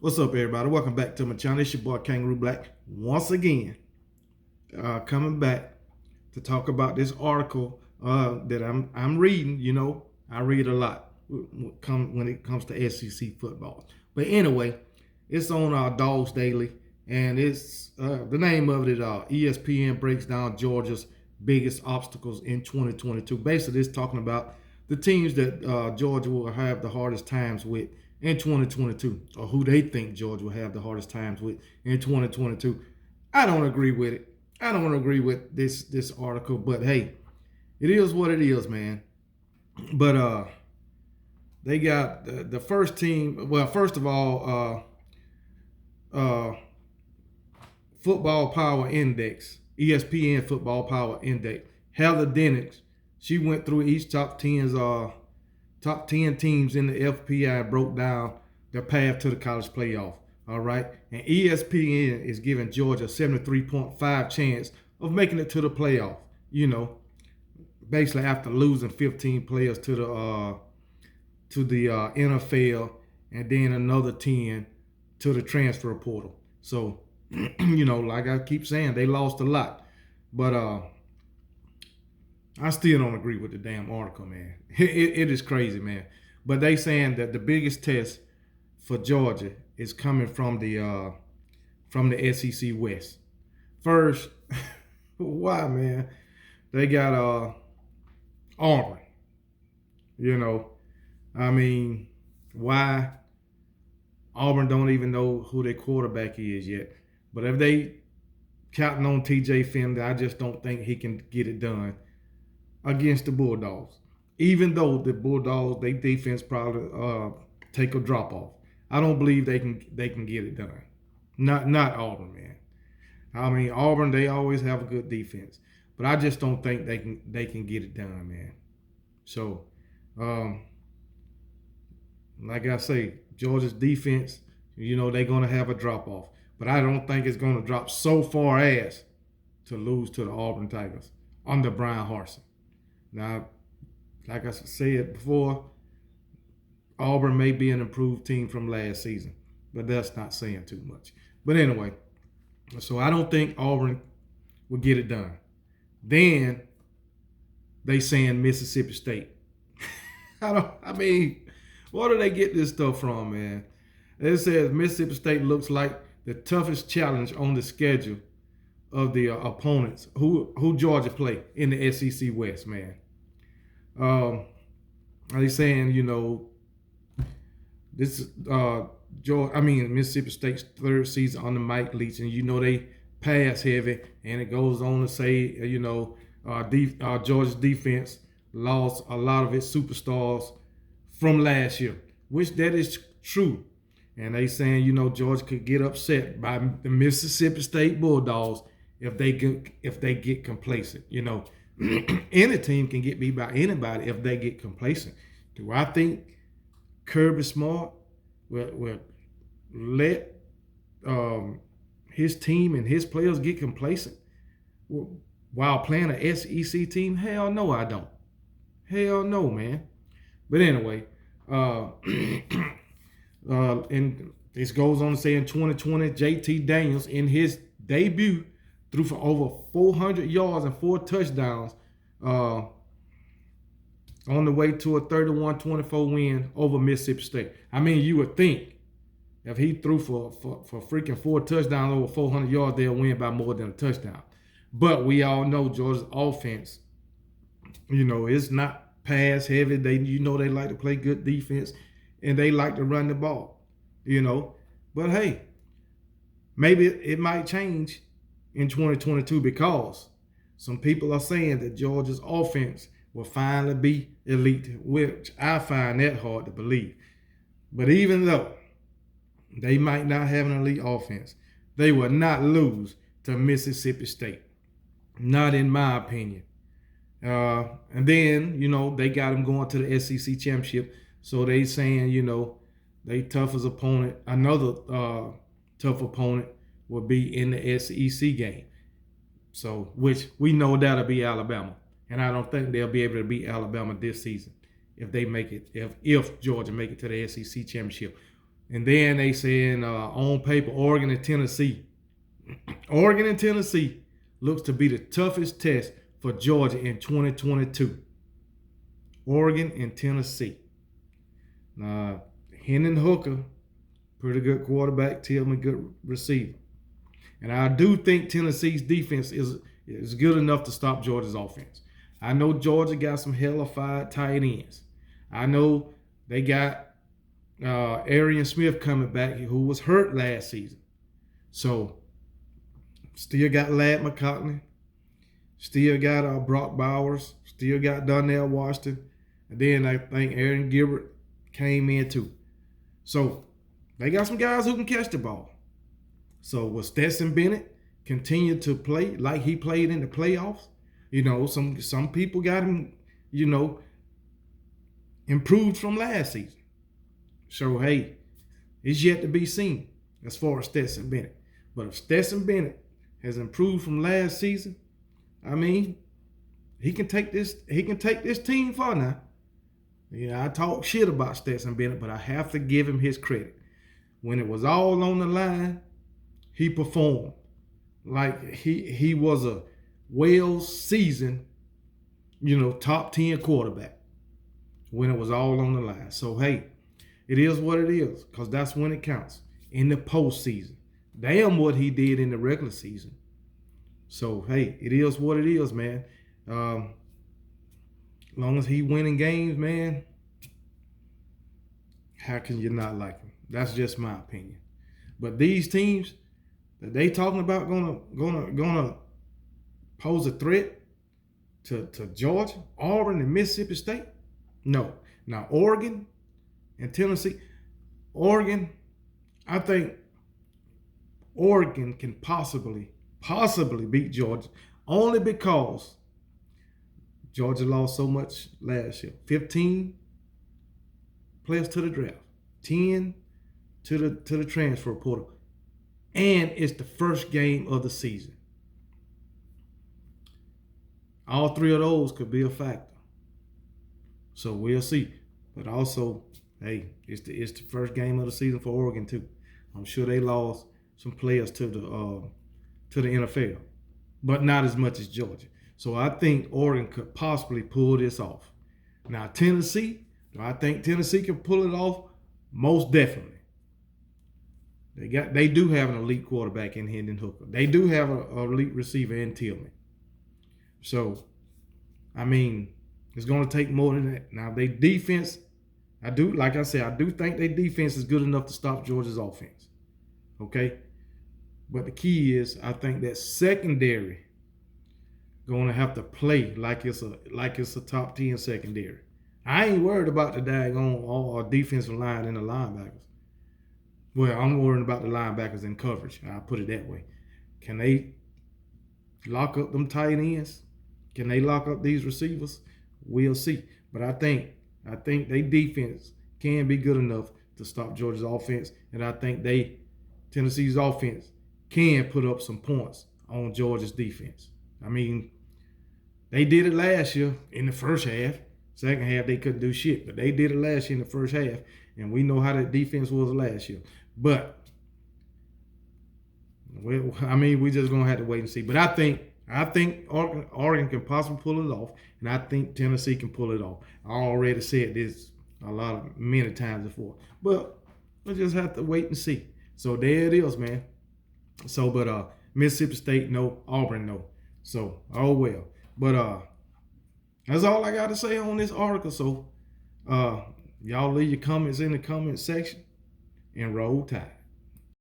What's up, everybody? Welcome back to my channel. It's your boy Kangaroo Black once again, coming back to talk about this article that I'm reading. I read a lot when it comes to SEC football. But anyway, it's on Dawgs Daily, and it's the name of it. ESPN breaks down Georgia's biggest obstacles in 2022. Basically, it's talking about the teams that Georgia will have the hardest times with in 2022, or who they think Georgia will have the hardest times with in 2022. I don't agree with it. I don't agree with this article, but hey, it is what it is, man. But they got the first team. Well, first of all, Football Power Index, ESPN Football Power Index. Heather Dennis, she went through each top 10 teams in the FPI, broke down their path to the college playoff. All right. And ESPN is giving Georgia a 73.5 chance of making it to the playoff. Basically after losing 15 players to the NFL, and then another 10 to the transfer portal. So, like I keep saying, they lost a lot. But I still don't agree with the damn article, man. It is crazy, man. But they saying that the biggest test for Georgia is coming from the SEC West. First, why, man? They got Auburn. I mean, why? Auburn don't even know who their quarterback is yet. But if they counting on TJ Finley, I just don't think he can get it done against the Bulldogs. Even though the Bulldogs, their defense probably take a drop off. I don't believe they can get it done. Not Auburn, man. I mean, Auburn, they always have a good defense, but I just don't think they can get it done, man. So, like I say, Georgia's defense, they're gonna have a drop off, but I don't think it's gonna drop so far as to lose to the Auburn Tigers under Brian Harsin. Now, like I said before, Auburn may be an improved team from last season, but that's not saying too much. But anyway, so I don't think Auburn will get it done. Then they saying Mississippi State. I mean, where do they get this stuff from, man? It says Mississippi State looks like the toughest challenge on the schedule of the opponents who Georgia play in the SEC West, man. They saying, this Mississippi State's third season under Mike Leach, and they pass heavy, and it goes on to say, Georgia's defense lost a lot of its superstars from last year, which that is true. And they saying, Georgia could get upset by the Mississippi State Bulldogs if they get complacent. Any team can get beat by anybody if they get complacent. Do I think Kirby Smart will let his team and his players get complacent while playing an SEC team? Hell no, I don't. Hell no, man. But anyway, and this goes on to say in 2020, JT Daniels in his debut threw for over 400 yards and 4 touchdowns on the way to a 31-24 win over Mississippi State. I mean, you would think if he threw for freaking 4 touchdowns over 400 yards, they'll win by more than a touchdown. But we all know Georgia's offense, it's not pass heavy. They like to play good defense, and they like to run the ball, But hey, maybe it might change in 2022 because some people are saying that Georgia's offense will finally be elite, which I find that hard to believe. But even though they might not have an elite offense, they will not lose to Mississippi State. Not in my opinion. And then, they got them going to the SEC championship. So they saying, they toughest opponent, another tough opponent will be in the SEC game. So, which we know that'll be Alabama. And I don't think they'll be able to beat Alabama this season if they make it, if Georgia make it to the SEC championship. And then they saying on paper, Oregon and Tennessee. Oregon and Tennessee looks to be the toughest test for Georgia in 2022. Oregon and Tennessee. Hendon Hooker, pretty good quarterback. Tillman, good receiver. And I do think Tennessee's defense is good enough to stop Georgia's offense. I know Georgia got some hellified tight ends. I know they got Arian Smith coming back, who was hurt last season. So, still got Ladd McConkey. Still got Brock Bowers. Still got Donnell Washington. And then I think Aaron Gilbert came in too. So, they got some guys who can catch the ball. So, will Stetson Bennett continue to play like he played in the playoffs? You know, some people got him, you know, improved from last season. So, hey, it's yet to be seen as far as Stetson Bennett. But if Stetson Bennett has improved from last season, I mean, he can take this team far now. Yeah, I talk shit about Stetson Bennett, but I have to give him his credit. When it was all on the line, he performed like he was a well-seasoned, you know, top 10 quarterback when it was all on the line. So, hey, it is what it is, because that's when it counts in the postseason. Damn what he did in the regular season. So, hey, it is what it is, man. As long as he winning games, man, how can you not like him? That's just my opinion. But these teams that they talking about gonna pose a threat to Georgia, Auburn, and Mississippi State? No. Now, Oregon and Tennessee. Oregon, I think Oregon can possibly beat Georgia, only because Georgia lost so much last year. 15 players to the draft, 10 to the transfer portal, and it's the first game of the season. All three of those could be a factor. So we'll see. But also, hey, it's the first game of the season for Oregon too. I'm sure they lost some players to the NFL, but not as much as Georgia. So I think Oregon could possibly pull this off. Now, Tennessee, do I think Tennessee can pull it off? Most definitely. They do have an elite quarterback in Hendon Hooker. They do have an elite receiver in Tillman. So, I mean, it's going to take more than that. Now, their defense, I do think their defense is good enough to stop Georgia's offense. Okay? But the key is, I think that secondary going to have to play like it's a top 10 secondary. I ain't worried about the daggone all defensive line and the linebackers. Well, I'm worried about the linebackers in coverage. I'll put it that way. Can they lock up them tight ends? Can they lock up these receivers? We'll see. But I think their defense can be good enough to stop Georgia's offense, and I think Tennessee's offense can put up some points on Georgia's defense. I mean, they did it last year in the first half. Second half, they couldn't do shit, but they did it last year in the first half, and we know how that defense was last year. But, well, I mean, we just going to have to wait and see. But I think Oregon can possibly pull it off, and I think Tennessee can pull it off. I already said this many times before, but we'll just have to wait and see. So there it is, man. So, but Mississippi State, no. Auburn, no. So, oh well. But that's all I got to say on this article. So, y'all leave your comments in the comment section and roll tide.